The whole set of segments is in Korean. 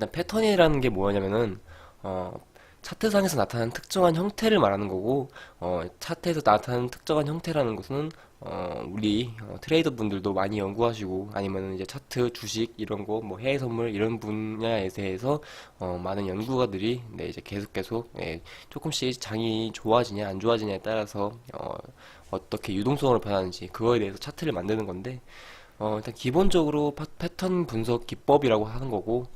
일단 패턴이라는 게 뭐냐면은 어, 차트상에서 나타나는 특정한 형태를 말하는 거고, 차트에서 나타나는 특정한 형태라는 것은 우리 트레이더 분들도 많이 연구하시고, 아니면 이제 차트, 주식 이런 거, 뭐 해외 선물 이런 분야에 대해서 많은 연구가들이 네, 이제 계속 예, 조금씩 장이 좋아지냐 안 좋아지냐에 따라서 어떻게 유동성으로 변하는지 그거에 대해서 차트를 만드는 건데, 일단 기본적으로 패턴 분석 기법이라고 하는 거고,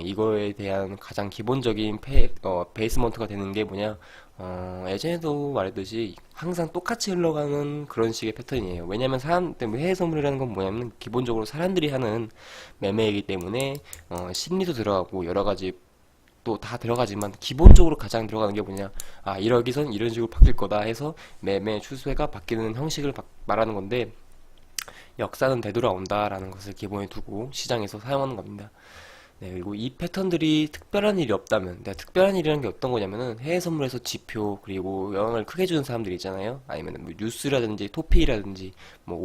이거에 대한 가장 기본적인 베이스먼트가 되는 게 뭐냐, 예전에도 말했듯이 항상 똑같이 흘러가는 그런 식의 패턴이에요. 왜냐면 해외 선물이라는 건 뭐냐면 기본적으로 사람들이 하는 매매이기 때문에, 심리도 들어가고 여러 가지 또 다 들어가지만 기본적으로 가장 들어가는 게 뭐냐, 이러기선 이런 식으로 바뀔 거다 해서 매매 추세가 바뀌는 형식을 말하는 건데, 역사는 되돌아온다라는 것을 기본에 두고 시장에서 사용하는 겁니다. 네, 그리고 이 패턴들이 특별한 일이 없다면, 특별한 일이라는 게 어떤 거냐면은 해외 선물에서 지표 그리고 영향을 크게 주는 사람들 있잖아요. 아니면 뭐 뉴스라든지 토픽이라든지 뭐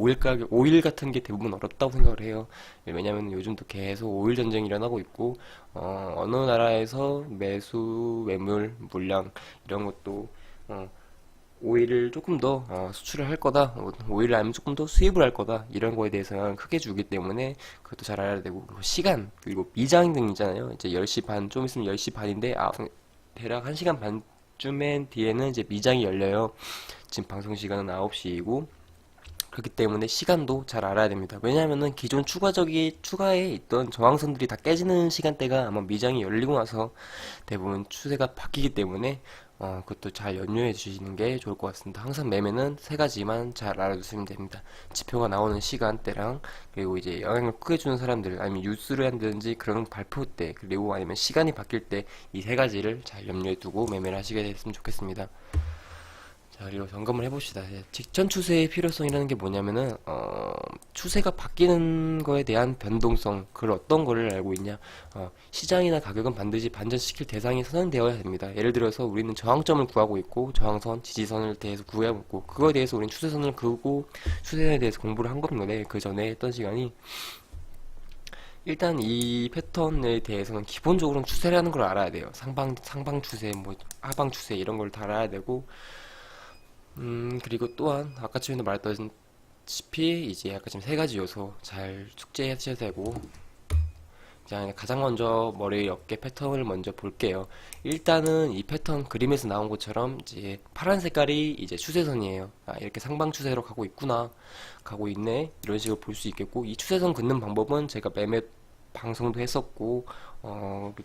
오일 같은 게 대부분 어렵다고 생각을 해요. 왜냐면 요즘도 계속 오일 전쟁이 일어나고 있고, 어느 나라에서 매수 매물 물량 이런 것도 오일을 조금 더 수출을 할 거다, 오일을 아니면 조금 더 수입을 할 거다, 이런 거에 대해서는 크게 주기 때문에 그것도 잘 알아야 되고, 그리고 시간, 그리고 미장 등 있잖아요. 이제 10시 반, 좀 있으면 10시 반인데, 대략 1시간 반쯤엔 뒤에는 이제 미장이 열려요. 지금 방송 시간은 9시이고, 그렇기 때문에 시간도 잘 알아야 됩니다. 왜냐하면은 기존 추가에 있던 저항선들이 다 깨지는 시간대가 아마 미장이 열리고 나서 대부분 추세가 바뀌기 때문에, 그것도 잘 연유해 주시는 게 좋을 것 같습니다. 항상 매매는 세 가지만 잘 알아두시면 됩니다. 지표가 나오는 시간대랑, 그리고 이제 영향을 크게 주는 사람들, 아니면 뉴스를 한다든지 그런 발표 때, 그리고 아니면 시간이 바뀔 때 이 세 가지를 잘 염두에 두고 매매를 하시게 됐으면 좋겠습니다. 자, 그리고 점검을 해봅시다. 직전 추세의 필요성이라는 게 뭐냐면은, 추세가 바뀌는 거에 대한 변동성, 그걸 어떤 거를 알고 있냐. 시장이나 가격은 반드시 반전시킬 대상이 선언되어야 됩니다. 예를 들어서 우리는 저항점을 구하고 있고, 저항선, 지지선을 대해서 구하고 있고, 그거에 대해서 우리는 추세선을 그고, 추세선에 대해서 공부를 한 건데, 그 전에 했던 시간이, 일단 이 패턴에 대해서는 기본적으로는 추세라는 걸 알아야 돼요. 상방 추세, 뭐, 하방 추세, 이런 걸 다 알아야 되고, 그리고 또한 아까 전에도 말했다시피 이제 아까 지금 세 가지 요소 잘 숙지하셔야 되고, 이제 가장 먼저 머리 어깨 패턴을 먼저 볼게요. 일단은 이 패턴 그림에서 나온 것처럼 이제 파란 색깔이 이제 추세선이에요. 이렇게 상방 추세로 가고 있구나, 가고 있네, 이런 식으로 볼 수 있겠고, 이 추세선 긋는 방법은 제가 매매 방송도 했었고,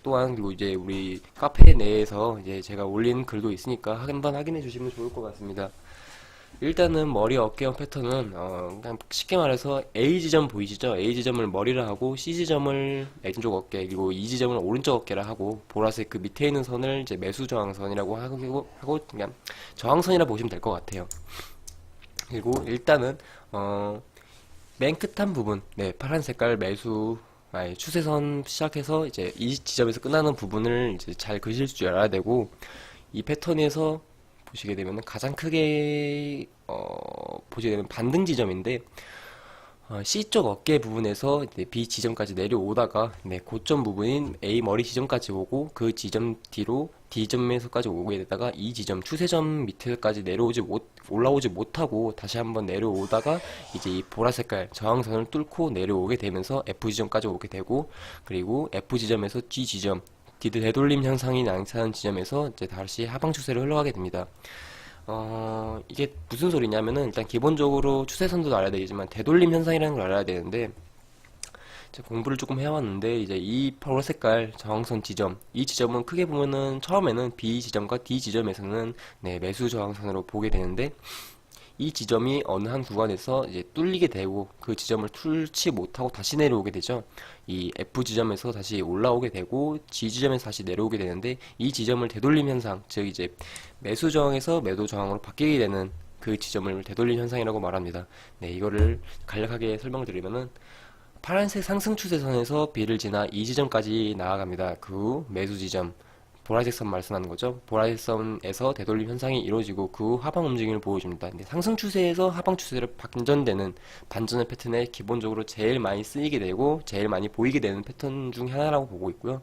또한 그리고 이제 우리 카페 내에서 이제 제가 올린 글도 있으니까 한번 확인해 주시면 좋을 것 같습니다. 일단은 머리 어깨형 패턴은 그냥 쉽게 말해서 A 지점 보이시죠? A 지점을 머리라 하고, C 지점을 왼쪽 어깨, 그리고 E 지점을 오른쪽 어깨라 하고, 보라색 그 밑에 있는 선을 이제 매수 저항선이라고 하고 그냥 저항선이라 보시면 될 것 같아요. 그리고 일단은 맨 끝한 부분, 네, 파란 색깔 매수, 추세선 시작해서 이제 이 지점에서 끝나는 부분을 이제 잘 그실 줄 알아야 되고, 이 패턴에서 보시게 되면 가장 크게 보시게 되면 반등 지점인데, C쪽 어깨 부분에서 이제 B 지점까지 내려오다가, 네, 고점 부분인 A 머리 지점까지 오고, 그 지점 뒤로 D 점에서까지 오게 되다가 이 지점 추세점 밑에까지 올라오지 못하고 다시 한번 내려오다가 이제 이 보라색깔 저항선을 뚫고 내려오게 되면서 F 지점까지 오게 되고, 그리고 F 지점에서 G 지점, 되돌림 현상이 나타나는 지점에서 이제 다시 하방 추세로 흘러가게 됩니다. 이게 무슨 소리냐면은, 일단 기본적으로 추세선도 알아야 되지만 되돌림 현상이라는 걸 알아야 되는데, 제가 공부를 조금 해왔는데, 이제 이 파란 색깔 저항선 지점, 이 지점은 크게 보면은 처음에는 B 지점과 D 지점에서는 네, 매수 저항선으로 보게 되는데, 이 지점이 어느 한 구간에서 이제 뚫리게 되고, 그 지점을 뚫지 못하고 다시 내려오게 되죠. 이 F 지점에서 다시 올라오게 되고, G 지점에서 다시 내려오게 되는데, 이 지점을 되돌림 현상, 즉 이제 매수 저항에서 매도 저항으로 바뀌게 되는 그 지점을 되돌림 현상이라고 말합니다. 네, 이거를 간략하게 설명드리면은, 파란색 상승 추세선에서 B를 지나 이 지점까지 나아갑니다. 그 후 매수 지점, 보라색 선 말씀하는 거죠. 보라색 선에서 되돌림 현상이 이루어지고 그 후 하방 움직임을 보여줍니다. 근데 상승 추세에서 하방 추세로 반전되는 반전의 패턴에 기본적으로 제일 많이 쓰이게 되고 제일 많이 보이게 되는 패턴 중 하나라고 보고 있고요.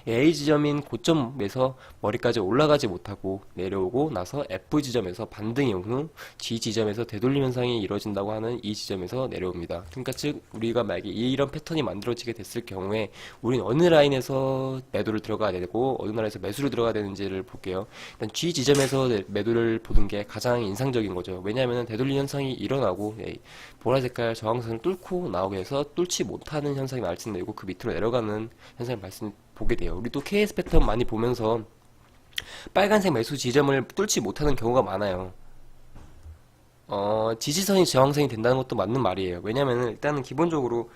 A 지점인 고점에서 머리까지 올라가지 못하고 내려오고 나서 F 지점에서 반등이 온 후 G 지점에서 되돌림 현상이 이루어진다고 하는 이 지점에서 내려옵니다. 그러니까 즉 우리가 만약에 이런 패턴이 만들어지게 됐을 경우에 우리는 어느 라인에서 매도를 들어가야 되고 어느 라인에서 매수를 들어가야 되는지를 볼게요. 일단 G 지점에서 매도를 보는 게 가장 인상적인 거죠. 왜냐하면 되돌림 현상이 일어나고 보라 색깔 저항선을 뚫고 나오게 해서 뚫지 못하는 현상이 발생되고 그 밑으로 내려가는 현상이 보게 돼요. 우리도 KS 패턴 많이 보면서 빨간색 매수 지점을 뚫지 못하는 경우가 많아요. 지지선이 저항선이 된다는 것도 맞는 말이에요. 왜냐면은 일단은 기본적으로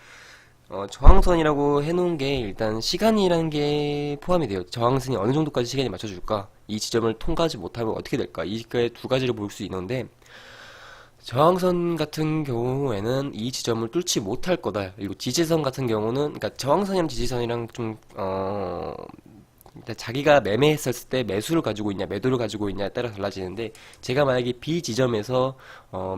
저항선이라고 해놓은 게 일단 시간이라는 게 포함이 돼요. 저항선이 어느 정도까지 시간이 맞춰줄까? 이 지점을 통과하지 못하면 어떻게 될까? 이게 두 가지를 볼 수 있는데 저항선 같은 경우에는 이 지점을 뚫지 못할 거다. 그리고 지지선 같은 경우는 그러니까 저항선이랑 지지선이랑 좀 일단 자기가 매매했었을 때 매수를 가지고 있냐 매도를 가지고 있냐에 따라 달라지는데 제가 만약에 B 지점에서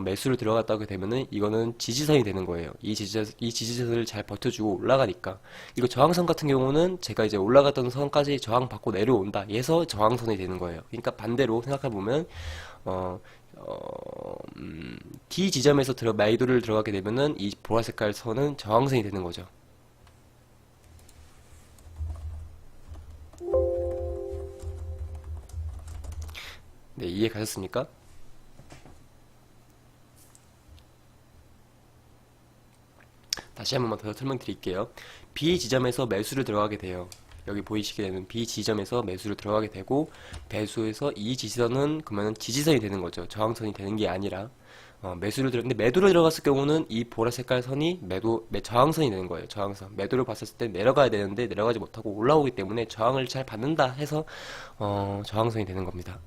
매수를 들어갔다고 되면은 이거는 지지선이 되는 거예요. 이 지지선을 잘 버텨주고 올라가니까. 그리고 저항선 같은 경우는 제가 이제 올라갔던 선까지 저항받고 내려온다 해서 저항선이 되는 거예요. 그러니까 반대로 생각해보면 어, D 지점에서 매도를 들어가게 되면은 이 보라색깔 선은 저항선이 되는 거죠. 네, 이해 가셨습니까? 다시 한 번만 더 설명드릴게요. B 지점에서 매수를 들어가게 돼요. 여기 보이시게 되는 B 지점에서 매수를 들어가게 되고 배수에서 이 지지선은 그러면 지지선이 되는 거죠. 저항선이 되는 게 아니라 근데 매도를 들어갔을 경우는 이 보라 색깔 선이 저항선이 되는 거예요. 저항선. 매도를 봤을 때 내려가야 되는데 내려가지 못하고 올라오기 때문에 저항을 잘 받는다 해서 저항선이 되는 겁니다.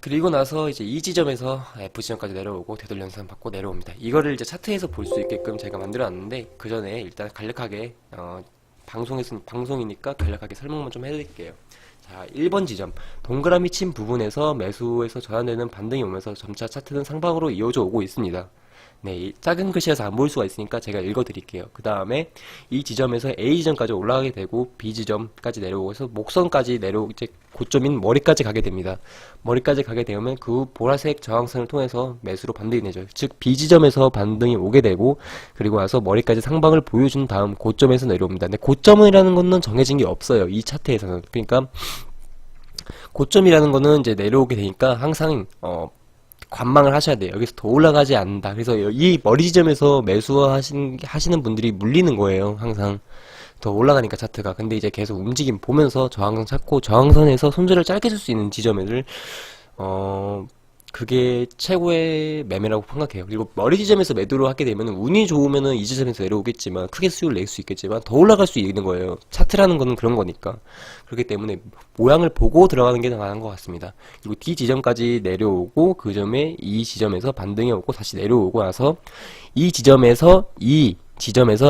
그리고 나서 이제 이 지점에서 F 지점까지 내려오고 되돌림 현상 받고 내려옵니다. 이거를 이제 차트에서 볼 수 있게끔 제가 만들어 놨는데 그 전에 일단 간략하게 방송이니까 간략하게 설명만 좀 해드릴게요. 자, 1번 지점 동그라미 친 부분에서 매수에서 전환되는 반등이 오면서 점차 차트는 상방으로 이어져 오고 있습니다. 네, 이 작은 글씨여서 안 보일 수가 있으니까 제가 읽어드릴게요. 그 다음에 이 지점에서 A 지점까지 올라가게 되고 B 지점까지 내려오고서 목선까지 이제 고점인 머리까지 가게 됩니다. 머리까지 가게 되면 그 보라색 저항선을 통해서 매수로 반등이 되죠. 즉 B 지점에서 반등이 오게 되고 그리고 와서 머리까지 상방을 보여준 다음 고점에서 내려옵니다. 근데 고점이라는 거는 정해진 게 없어요. 이 차트에서는. 그러니까 고점이라는 거는 이제 내려오게 되니까 항상 관망을 하셔야 돼요. 여기서 더 올라가지 않는다. 그래서 이 머리 지점에서 하시는 분들이 물리는 거예요. 항상 더 올라가니까 차트가. 근데 이제 계속 움직임 보면서 저항선 찾고 저항선에서 손절을 짧게 줄 수 있는 지점을 그게 최고의 매매라고 생각해요. 그리고 머리 지점에서 매도를 하게 되면 운이 좋으면은 이 지점에서 내려오겠지만 크게 수익을 낼 수 있겠지만 더 올라갈 수 있는 거예요. 차트라는 거는 그런 거니까. 그렇기 때문에 모양을 보고 들어가는 게 더 나은 것 같습니다. 그리고 D 지점까지 내려오고 그 점에 이 지점에서 반등이 오고 다시 내려오고 나서 이 지점에서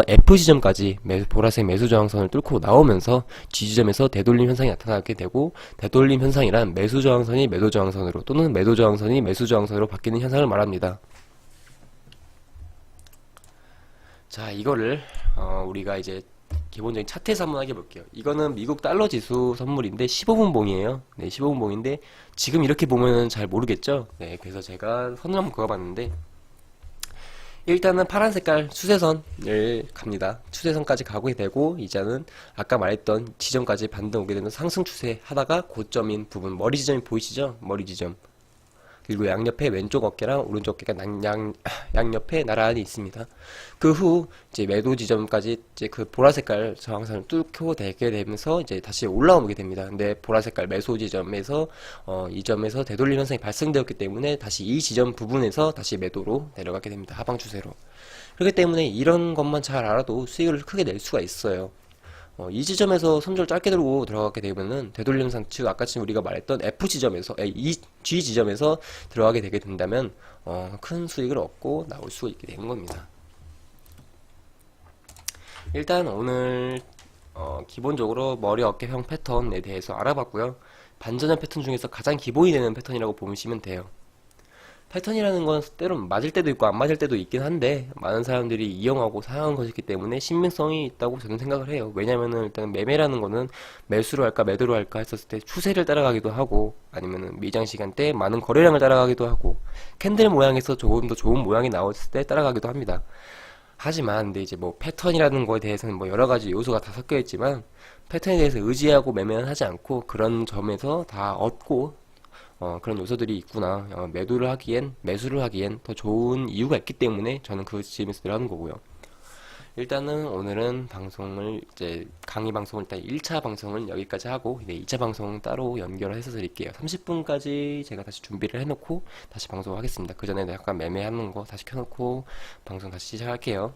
F 지점까지 보라색 매수 저항선을 뚫고 나오면서 G 지점에서 되돌림 현상이 나타나게 되고 되돌림 현상이란 매수 저항선이 매도 저항선으로 또는 매도 저항선이 매수 저항선으로 바뀌는 현상을 말합니다. 자, 이거를 우리가 이제 기본적인 차트에서 한번 하게 볼게요. 이거는 미국 달러 지수 선물인데 15분 봉이에요. 네, 15분 봉인데 지금 이렇게 보면은 잘 모르겠죠? 네, 그래서 제가 선을 한번 그어봤는데 일단은 파란 색깔 추세선을 갑니다. 추세선까지 가게 되고 이제는 아까 말했던 지점까지 반등 오게 되면 상승 추세 하다가 고점인 부분 머리 지점이 보이시죠? 머리 지점. 그리고 양옆에 왼쪽 어깨랑 오른쪽 어깨가 양옆에 나란히 있습니다. 그 후 이제 매도 지점까지 이제 그 보라 색깔 저항선을 뚫고 되게 되면서 이제 다시 올라오게 됩니다. 근데 보라 색깔 매수 지점에서 이 점에서 되돌림 현상이 발생되었기 때문에 다시 이 지점 부분에서 다시 매도로 내려가게 됩니다. 하방 추세로. 그렇기 때문에 이런 것만 잘 알아도 수익을 크게 낼 수가 있어요. 이 지점에서 손절 짧게 들고 들어가게 되면은 되돌림 상측 아까 지금 우리가 말했던 F 지점에서 이 G 지점에서 들어가게 되게 된다면 큰 수익을 얻고 나올 수가 있게 되는 겁니다. 일단 오늘 기본적으로 머리 어깨형 패턴에 대해서 알아봤고요. 반전의 패턴 중에서 가장 기본이 되는 패턴이라고 보시면 돼요. 패턴이라는 건 때론 맞을 때도 있고 안 맞을 때도 있긴 한데 많은 사람들이 이용하고 사용한 것이기 때문에 신빙성이 있다고 저는 생각을 해요. 왜냐면은 일단 매매라는 거는 매수를 할까 매도를 할까 했었을 때 추세를 따라가기도 하고 아니면은 미장 시간대 많은 거래량을 따라가기도 하고 캔들 모양에서 조금 더 좋은 모양이 나왔을 때 따라가기도 합니다. 하지만 근데 이제 뭐 패턴이라는 거에 대해서는 뭐 여러 가지 요소가 다 섞여 있지만 패턴에 대해서 의지하고 매매는 하지 않고 그런 점에서 다 얻고 그런 요소들이 있구나. 매도를 하기엔, 매수를 하기엔 더 좋은 이유가 있기 때문에 저는 그 지점에서 들어가는 거고요. 일단은 오늘은 방송을, 이제 강의 방송을 일단 1차 방송은 여기까지 하고, 이제 2차 방송은 따로 연결해서 드릴게요. 30분까지 제가 다시 준비를 해놓고 다시 방송하겠습니다. 그 전에 약간 매매하는 거 다시 켜놓고 방송 다시 시작할게요.